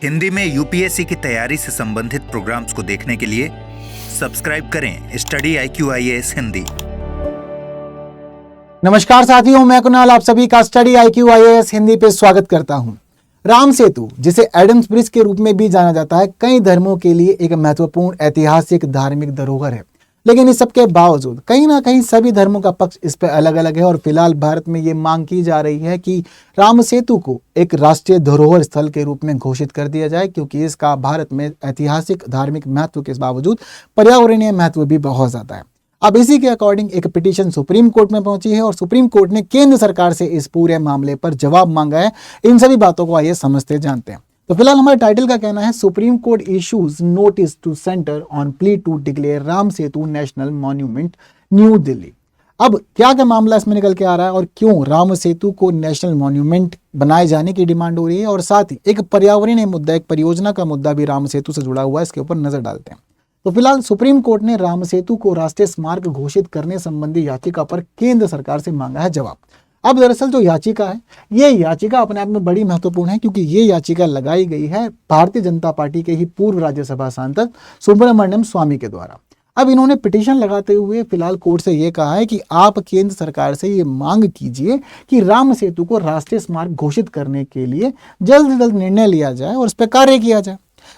हिंदी में यूपीएससी की तैयारी से संबंधित प्रोग्राम्स को देखने के लिए सब्सक्राइब करें स्टडी IQIAS हिंदी। नमस्कार साथियों, मैं कुणाल आप सभी का स्टडी IQIAS हिंदी पे स्वागत करता हूं। राम सेतु, जिसे एडम्स ब्रिज के रूप में भी जाना जाता है, कई धर्मों के लिए एक महत्वपूर्ण ऐतिहासिक धार्मिक धरोहर है। लेकिन इस सब के बावजूद कहीं ना कहीं सभी धर्मों का पक्ष इस पे अलग अलग है और फिलहाल भारत में ये मांग की जा रही है कि राम सेतु को एक राष्ट्रीय धरोहर स्थल के रूप में घोषित कर दिया जाए, क्योंकि इसका भारत में ऐतिहासिक धार्मिक महत्व के बावजूद पर्यावरणीय महत्व भी बहुत ज्यादा है। अब इसी के अकॉर्डिंग एक पिटीशन सुप्रीम कोर्ट में पहुंची है और सुप्रीम कोर्ट ने केंद्र सरकार से इस पूरे मामले पर जवाब मांगा है। इन सभी बातों को आइए समझते जानते हैं। तो फिलहाल हमारे टाइटल का कहना है, Supreme Court issues notice to centre on plea to declare Ram Setu national monument, New Delhi. अब क्या क्या मामला इसमें निकल के आ रहा है और क्यों राम सेतु को नेशनल मॉन्यूमेंट बनाए जाने की डिमांड हो रही है, और साथ ही एक पर्यावरणीय मुद्दा, एक परियोजना का मुद्दा भी राम सेतु से जुड़ा हुआ है, इसके ऊपर नजर डालते हैं। तो फिलहाल सुप्रीम कोर्ट ने राम सेतु को राष्ट्रीय स्मारक घोषित करने संबंधी याचिका पर केंद्र सरकार से मांगा है जवाब। अब दरअसल जो याचिका है, ये याचिका अपने आप में बड़ी महत्वपूर्ण है, क्योंकि ये याचिका लगाई गई है भारतीय जनता पार्टी के ही पूर्व राज्यसभा सांसद सुब्रमण्यम स्वामी के द्वारा। अब इन्होंने पिटीशन लगाते हुए फिलहाल कोर्ट से ये कहा है कि आप केंद्र सरकार से ये मांग कीजिए कि राम सेतु को राष्ट्रीय स्मारक घोषित करने के लिए जल्द से जल्द निर्णय लिया जाए और इस पर कार्य किया जाए।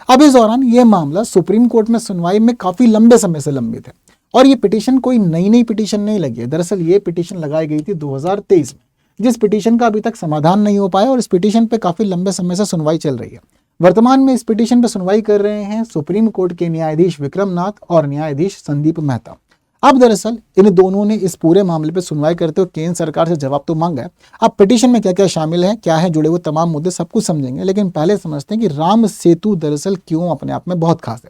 अब इस दौरान यह मामला सुप्रीम कोर्ट में सुनवाई में काफी लंबे समय से लंबित है और ये पिटीशन कोई नई पिटीशन नहीं लगी है। दरअसल ये पिटीशन लगाई गई थी 2023 में, जिस पिटीशन का अभी तक समाधान नहीं हो पाया और इस पिटीशन पे काफी लंबे समय से सुनवाई चल रही है। वर्तमान में इस पिटीशन पे सुनवाई कर रहे हैं सुप्रीम कोर्ट के न्यायाधीश विक्रम नाथ और न्यायाधीश संदीप मेहता। अब दरअसल इन दोनों ने इस पूरे मामले पे सुनवाई करते हुए केंद्र सरकार से जवाब तो मांगा है। अब पिटीशन में क्या क्या शामिल है, क्या है जुड़े हुए तमाम मुद्दे, सब कुछ समझेंगे। लेकिन पहले समझते हैं कि राम सेतु दरअसल क्यों अपने आप में बहुत खास है।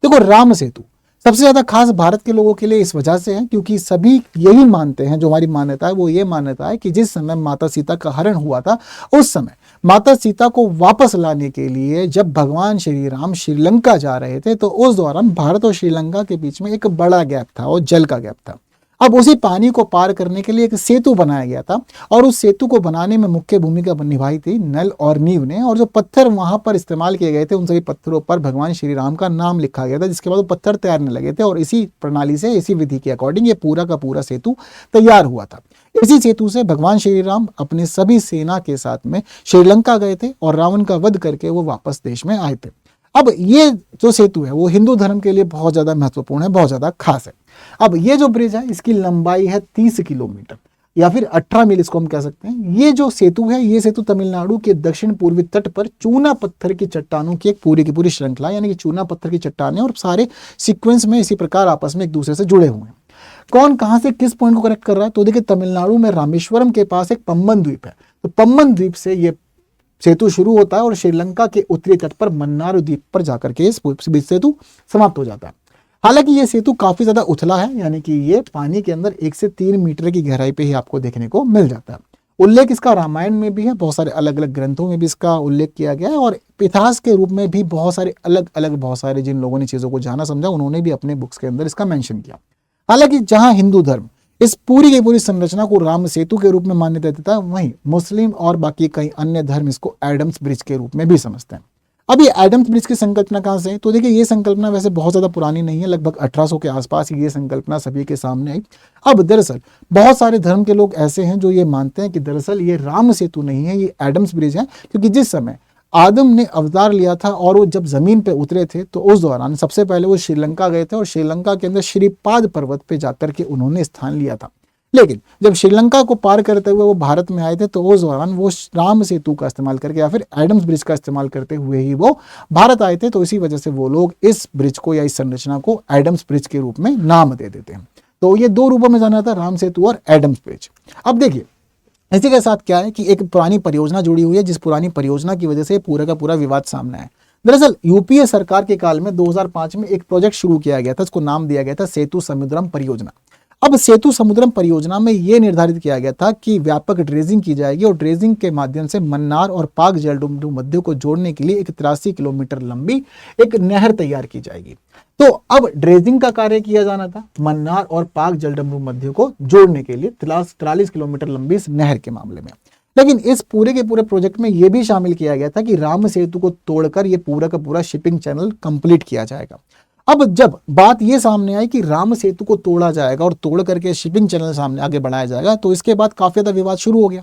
देखो, राम सेतु सबसे ज्यादा खास भारत के लोगों के लिए इस वजह से है क्योंकि सभी यही मानते हैं, जो हमारी मान्यता है वो ये मान्यता है कि जिस समय माता सीता का हरण हुआ था, उस समय माता सीता को वापस लाने के लिए जब भगवान श्री राम श्रीलंका जा रहे थे, तो उस दौरान भारत और श्रीलंका के बीच में एक बड़ा गैप था और जल का गैप था। अब उसी पानी को पार करने के लिए एक सेतु बनाया गया था और उस सेतु को बनाने में मुख्य भूमिका निभाई थी नल और नीव ने, और जो पत्थर वहां पर इस्तेमाल किए गए थे उन सभी पत्थरों पर भगवान श्री राम का नाम लिखा गया था, जिसके बाद वो पत्थर तैरने लगे थे और इसी प्रणाली से, इसी विधि के अकॉर्डिंग ये पूरा का पूरा सेतु तैयार हुआ था। इसी सेतु से भगवान श्री राम अपने सभी सेना के साथ में श्रीलंका गए थे और रावण का वध करके वो वापस देश में आए थे। अब ये जो सेतु है वो हिंदू धर्म के लिए बहुत ज्यादा महत्वपूर्ण है, बहुत ज्यादा खास है। अब ये जो ब्रिज है इसकी लंबाई है 30 किलोमीटर या फिर 18 मील, इसको हम कह सकते हैं। ये जो सेतु है, ये सेतु तमिलनाडु के दक्षिण पूर्वी तट पर चूना पत्थर की चट्टानों की एक पूरी की पूरी श्रृंखला, यानी कि चूना पत्थर की चट्टानें और सारे सीक्वेंस में इसी प्रकार आपस में एक दूसरे से जुड़े हुए हैं। कौन कहां से किस पॉइंट को कनेक्ट कर रहा है, तो देखिए तमिलनाडु में रामेश्वरम के पास एक पम्बन द्वीप है, तो पम्बन द्वीप से ये सेतु शुरू होता है और श्रीलंका के उत्तरी तट पर मन्नार द्वीप पर जाकर के इस सेतु समाप्त हो जाता है। हालांकि ये सेतु काफी ज्यादा उथला है, यानी कि ये पानी के अंदर 1 से 3 मीटर की गहराई पे ही आपको देखने को मिल जाता है। उल्लेख इसका रामायण में भी है, बहुत सारे अलग अलग ग्रंथों में भी इसका उल्लेख किया गया है और इतिहास के रूप में भी बहुत सारे जिन लोगों ने चीजों को जाना समझा उन्होंने भी अपने बुक्स के अंदर इसका मेंशन किया। हालांकि जहां हिंदू धर्म इस पूरी की पूरी संरचना को राम सेतु के रूप में मान्यता देता है, वहीं मुस्लिम और बाकी कई अन्य धर्म इसको एडम्स ब्रिज के रूप में भी समझते हैं। अब ये एडम्स ब्रिज की संकल्पना कहां से है, तो देखिए ये संकल्पना वैसे बहुत ज्यादा पुरानी नहीं है, लगभग 1800 के आसपास ही ये संकल्पना सभी के सामने आई। अब दरअसल बहुत सारे धर्म के लोग ऐसे हैं जो ये मानते हैं कि दरअसल ये राम सेतु नहीं है, ये एडम्स ब्रिज है, क्योंकि जिस समय आदम ने अवतार लिया था और वो जब जमीन पे उतरे थे तो उस दौरान सबसे पहले वो श्रीलंका गए थे और श्रीलंका के अंदर श्रीपाद पर्वत पे जाकर के उन्होंने स्थान लिया था। लेकिन जब श्रीलंका को पार करते हुए वो भारत में आए थे तो उस दौरान वो राम सेतु का इस्तेमाल करके या फिर एडम्स ब्रिज का इस्तेमाल करते हुए ही वो भारत आए थे, तो इसी वजह से वो लोग इस ब्रिज को या इस संरचना को एडम्स ब्रिज के रूप में नाम दे देते हैं। तो ये दो रूपों में जाना था, राम सेतु और एडम्स ब्रिज। अब देखिए इसी के साथ क्या है कि एक पुरानी परियोजना जुड़ी हुई है, जिस पुरानी परियोजना की वजह से पूरा का पूरा विवाद सामने है। दरअसल यूपीए सरकार के काल में 2005 में एक प्रोजेक्ट शुरू किया गया था, इसको नाम दिया गया था सेतु समुद्रम परियोजना। अब सेतु समुद्रम परियोजना में यह निर्धारित किया गया था कि व्यापक ड्रेजिंग की जाएगी और ड्रेजिंग के माध्यम से मन्नार और पाक जलडुमडू मध्य को जोड़ने के लिए एक 83 किलोमीटर लंबी एक नहर तैयार की जाएगी। तो अब ड्रेजिंग का कार्य किया जाना था मन्नार और पाक जलडमरू मध्य को जोड़ने के लिए 43 किलोमीटर लंबी इस नहर के मामले में। लेकिन इस पूरे के पूरे प्रोजेक्ट में यह भी शामिल किया गया था कि राम सेतु को तोड़कर यह पूरा का पूरा शिपिंग चैनल कंप्लीट किया जाएगा। अब जब बात यह सामने आई कि राम सेतु को तोड़ा जाएगा और तोड़ करके शिपिंग चैनल सामने आगे बढ़ाया जाएगा, तो इसके बाद काफी ज्यादा विवाद शुरू हो गया।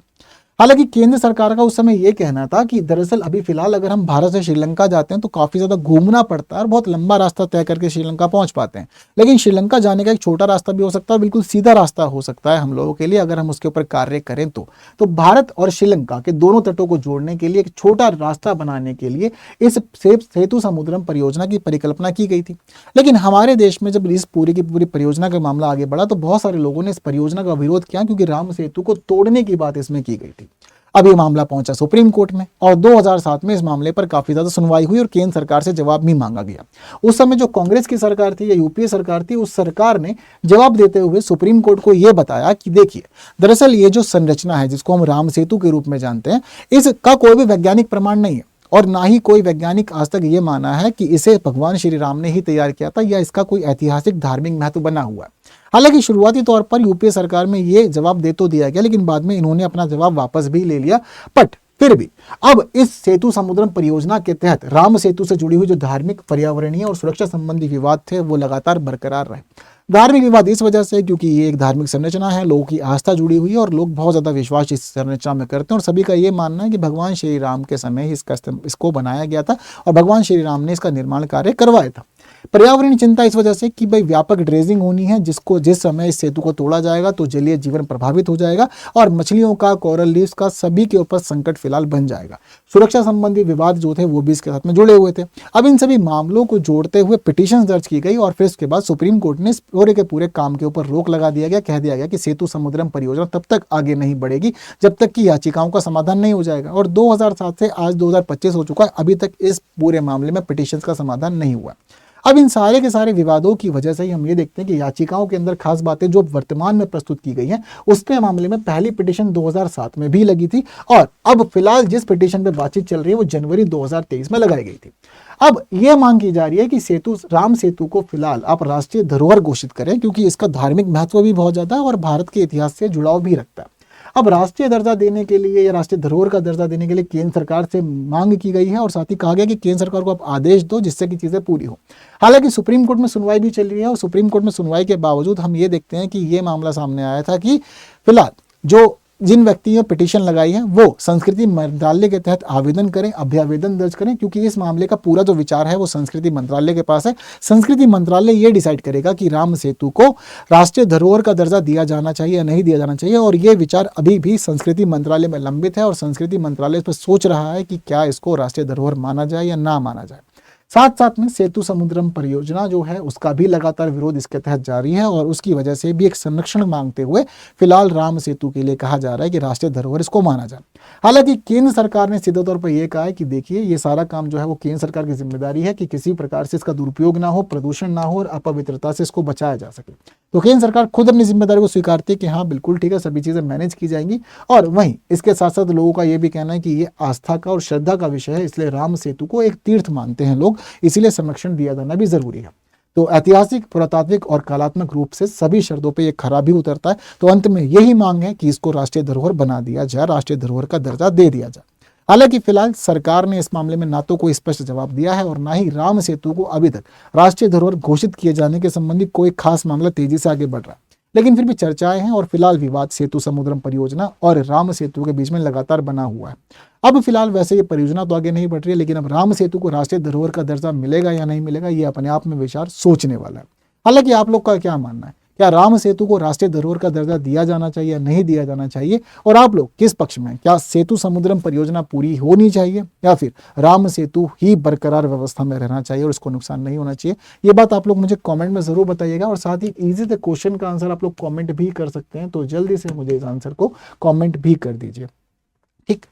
हालांकि केंद्र सरकार का उस समय यह कहना था कि दरअसल अभी फिलहाल अगर हम भारत से श्रीलंका जाते हैं तो काफी ज्यादा घूमना पड़ता है और बहुत लंबा रास्ता तय करके श्रीलंका पहुंच पाते हैं, लेकिन श्रीलंका जाने का एक छोटा रास्ता भी हो सकता है, बिल्कुल सीधा रास्ता हो सकता है हम लोगों के लिए अगर हम उसके ऊपर कार्य करें तो भारत और श्रीलंका के दोनों तटों को जोड़ने के लिए एक छोटा रास्ता बनाने के लिए इस सेतु समुद्रम परियोजना की परिकल्पना की गई थी। लेकिन हमारे देश में जब इस पूरी की पूरी परियोजना का मामला आगे बढ़ा तो बहुत सारे लोगों ने इस परियोजना का विरोध किया, क्योंकि राम सेतु को तोड़ने की बात इसमें की गई थी। अब ये मामला पहुंचा सुप्रीम कोर्ट में और 2007 में इस मामले पर काफी ज्यादा सुनवाई हुई और केंद्र सरकार से जवाब भी मांगा गया। उस समय जो कांग्रेस की सरकार थी या यूपीए सरकार थी, उस सरकार ने जवाब देते हुए सुप्रीम कोर्ट को यह बताया कि देखिए, दरअसल ये जो संरचना है जिसको हम राम सेतु के रूप में जानते हैं, इसका कोई भी वैज्ञानिक प्रमाण नहीं है और ना ही कोई वैज्ञानिक आज तक ये माना है कि इसे भगवान श्री राम ने ही तैयार किया था या इसका कोई ऐतिहासिक धार्मिक महत्व बना हुआ है। हालांकि शुरुआती तौर पर यूपीए सरकार में ये जवाब दे तो दिया गया, लेकिन बाद में इन्होंने अपना जवाब वापस भी ले लिया। बट फिर भी अब इस सेतु समुद्रम परियोजना के तहत राम सेतु से जुड़ी हुई जो धार्मिक, पर्यावरणीय और सुरक्षा संबंधी विवाद थे वो लगातार बरकरार रहे। धार्मिक विवाद इस वजह से क्योंकि ये एक धार्मिक संरचना है, लोगों की आस्था जुड़ी हुई है और लोग बहुत ज्यादा विश्वास इस संरचना में करते हैं और सभी का ये मानना है कि भगवान श्री राम के समय ही इसको बनाया गया था और भगवान श्री राम ने इसका निर्माण कार्य करवाया था। पर्यावरण चिंता इस वजह से कि भाई व्यापक ड्रेजिंग होनी है, जिस समय इस सेतु को तोड़ा जाएगा तो जलीय जीवन प्रभावित हो जाएगा और मछलियों का, कोरल लीव्स का, सभी के ऊपर संकट फिलहाल बन जाएगा। सुरक्षा संबंधी विवाद जो थे वो भी इसके साथ में जुड़े हुए थे। अब इन सभी मामलों को जोड़ते हुए पिटीशन दर्ज की गई और फिर उसके बाद सुप्रीम कोर्ट ने इस पूरे के पूरे काम के ऊपर रोक लगा दिया गया। कह दिया गया कि सेतु समुद्रम परियोजना तब तक आगे नहीं बढ़ेगी जब तक कि याचिकाओं का समाधान नहीं हो जाएगा। और 2007 से आज 2025 हो चुका है, अभी तक इस पूरे मामले में पिटीशन का समाधान नहीं हुआ। अब इन सारे के सारे विवादों की वजह से ही हम ये देखते हैं कि याचिकाओं के अंदर खास बातें जो वर्तमान में प्रस्तुत की गई हैं, उसके मामले में पहली पिटीशन 2007 में भी लगी थी और अब फिलहाल जिस पिटीशन पे बातचीत चल रही है वो जनवरी 2023 में लगाई गई थी। अब यह मांग की जा रही है कि राम सेतु को फिलहाल आप राष्ट्रीय धरोहर घोषित करें, क्योंकि इसका धार्मिक महत्व भी बहुत ज्यादा है और भारत के इतिहास से जुड़ाव भी रखता है। अब राष्ट्रीय दर्जा देने के लिए या राष्ट्रीय धरोहर का दर्जा देने के लिए केंद्र सरकार से मांग की गई है और साथ ही कहा गया कि केंद्र सरकार को आप आदेश दो जिससे कि चीजें पूरी हो। हालांकि सुप्रीम कोर्ट में सुनवाई भी चल रही है और सुप्रीम कोर्ट में सुनवाई के बावजूद हम ये देखते हैं कि ये मामला सामने आया था कि फिलहाल जिन व्यक्तियों ने पिटीशन लगाई है वो संस्कृति मंत्रालय के तहत आवेदन करें, अभ्यावेदन दर्ज करें, क्योंकि इस मामले का पूरा जो विचार है वो संस्कृति मंत्रालय के पास है। संस्कृति मंत्रालय ये डिसाइड करेगा कि राम सेतु को राष्ट्रीय धरोहर का दर्जा दिया जाना चाहिए या नहीं दिया जाना चाहिए और ये विचार अभी भी संस्कृति मंत्रालय में लंबित है और संस्कृति मंत्रालय इस पर सोच रहा है कि क्या इसको राष्ट्रीय धरोहर माना जाए या ना माना जाए। साथ साथ में सेतु समुद्रम परियोजना जो है उसका भी लगातार विरोध इसके तहत जारी है और उसकी वजह से भी एक संरक्षण मांगते हुए फिलहाल राम सेतु के लिए कहा जा रहा है कि राष्ट्रीय धरोहर इसको माना जाए। हालांकि केंद्र सरकार ने सीधे तौर पर यह कहा है कि देखिए, ये सारा काम जो है वो केंद्र सरकार की जिम्मेदारी है कि किसी प्रकार से इसका दुरुपयोग ना हो, प्रदूषण ना हो और अपवित्रता से इसको बचाया जा सके। तो केंद्र सरकार खुद अपनी जिम्मेदारी को स्वीकारती है कि हाँ बिल्कुल ठीक है, सभी चीजें मैनेज की जाएंगी। और वहीं इसके साथ साथ लोगों का यह भी कहना है कि ये आस्था का और श्रद्धा का विषय है, इसलिए राम सेतु को एक तीर्थ मानते हैं लोग, इसीलिए संरक्षण दिया जाना भी जरूरी है। तो ऐतिहासिक, पुरातात्विक और कलात्मक रूप से सभी शर्तों पे ये खरा भी उतरता है। तो अंत में यही मांग है कि इसको राष्ट्रीय धरोहर बना दिया जाए, राष्ट्रीय धरोहर का दर्जा दे दिया जाए। हालांकि फिलहाल सरकार ने इस मामले में ना तो कोई स्पष्ट जवाब दिया है और ना ही राम सेतु को अभी तक राष्ट्रीय धरोहर घोषित किए जाने के संबंधी कोई खास मामला तेजी से आगे बढ़ रहा है। लेकिन फिर भी चर्चाएं हैं और फिलहाल विवाद सेतु समुद्रम परियोजना और राम सेतु के बीच में लगातार बना हुआ है। अब फिलहाल वैसे ये परियोजना तो आगे नहीं बढ़ रही है, लेकिन अब राम सेतु को राष्ट्रीय धरोहर का दर्जा मिलेगा या नहीं मिलेगा, ये अपने आप में विचार सोचने वाला है। हालांकि आप लोग का क्या मानना है, क्या राम सेतु को राष्ट्रीय धरोहर का दर्जा दिया जाना चाहिए या नहीं दिया जाना चाहिए, और आप लोग किस पक्ष में? क्या सेतु समुद्रम परियोजना पूरी होनी चाहिए या फिर राम सेतु ही बरकरार व्यवस्था में रहना चाहिए और इसको नुकसान नहीं होना चाहिए? ये बात आप लोग मुझे कमेंट में जरूर बताइएगा और साथ ही इजी से क्वेश्चन का आंसर आप लोग कमेंट भी कर सकते हैं, तो जल्दी से मुझे इस आंसर को कमेंट भी कर दीजिए। ठीक,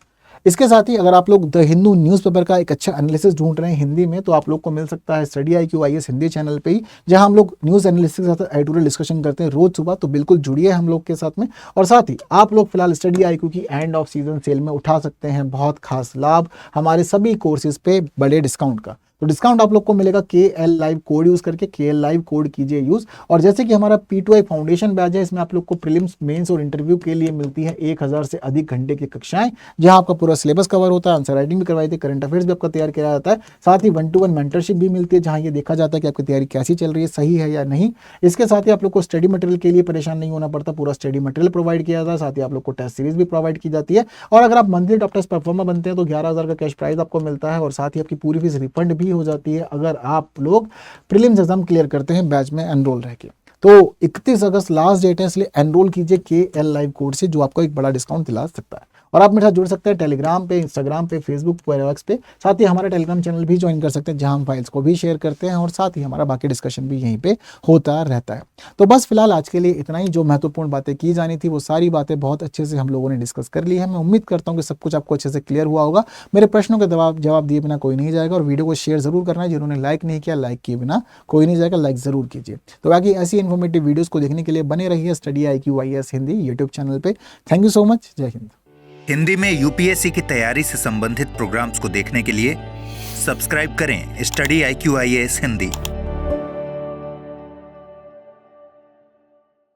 इसके साथ ही अगर आप लोग द हिंदू न्यूज़पेपर का एक अच्छा एनालिसिस ढूंढ रहे हैं हिंदी में, तो आप लोग को मिल सकता है study IQ IAS Hindi channel पे ही, जहां हम लोग न्यूज़ एनालिसिस के साथ एडिटोरियल डिस्कशन करते हैं रोज सुबह। तो बिल्कुल जुड़िए हम लोग के साथ में। और साथ ही आप लोग फिलहाल स्टडी IQ की एंड ऑफ सीजन सेल में उठा सकते हैं बहुत खास लाभ हमारे सभी कोर्सेज पे बड़े डिस्काउंट का। तो डिस्काउंट आप लोग को मिलेगा KL लाइव कोड यूज करके। KL लाइव कोड कीजिए यूज। और जैसे कि हमारा P2I फाउंडेशन बैच है, इसमें आप लोग को प्रीलिम्स, मेंस और इंटरव्यू के लिए मिलती है 1000 से अधिक घंटे की कक्षाएं, जहां आपका पूरा सिलेबस कवर होता है, आंसर राइटिंग भी करवाई थी, करंट अफेयर्स भी आपका तैयार किया जाता है, साथ ही 1-to-1 मेंटरशिप भी मिलती है, जहां ये देखा जाता है कि आपकी तैयारी कैसी चल रही है, सही है या नहीं। इसके साथ ही आप लोग को स्टडी मटेरियल के लिए परेशान नहीं होना पड़ता, पूरा स्टडी मटेरियल प्रोवाइड किया जाता है, साथ ही आप लोग को टेस्ट सीरीज भी प्रोवाइड की जाती है। और अगर आप मंथली टॉप टेस्ट परफॉर्मर बनते हैं तो 11,000 का कैश प्राइज आपको मिलता है, और साथ ही आपकी पूरी फीस रिफंड भी हो जाती है अगर आप लोग प्रीलिम्स एग्जाम क्लियर करते हैं बैच में एनरोल रह के। तो 31 अगस्त लास्ट डेट है, इसलिए एनरोल कीजिए KL लाइव कोड से, जो आपको एक बड़ा डिस्काउंट दिला सकता है। और आप मेरे साथ जुड़ सकते हैं टेलीग्राम पे, इंस्टाग्राम पे, फेसबुक पे, एक्स पे, साथ ही हमारा टेलीग्राम चैनल भी ज्वाइन कर सकते हैं, जहां हम फाइल्स को भी शेयर करते हैं, और साथ ही हमारा बाकी डिस्कशन भी यहीं पे होता रहता है। तो बस फिलहाल आज के लिए इतना ही। जो महत्वपूर्ण बातें की जानी थी वो सारी बातें बहुत अच्छे से हम लोगों ने डिस्कस कर ली है। मैं उम्मीद करता हूँ कि सब कुछ आपको अच्छे से क्लियर हुआ होगा। मेरे प्रश्नों के जवाब दिए बिना कोई नहीं जाएगा, और वीडियो को शेयर जरूर करना है। जिन्होंने लाइक नहीं किया, लाइक किए बिना कोई नहीं जाएगा, लाइक जरूर कीजिए। तो बाकी ऐसी इन्फॉर्मेटिव वीडियोस को देखने के लिए बने रहिए study IQ IAS Hindi YouTube channel पे। Thank you so much. जय हिंद। हिंदी में UPSC की तैयारी से संबंधित प्रोग्राम्स को देखने के लिए सब्सक्राइब करें स्टडी IQ IAS हिंदी।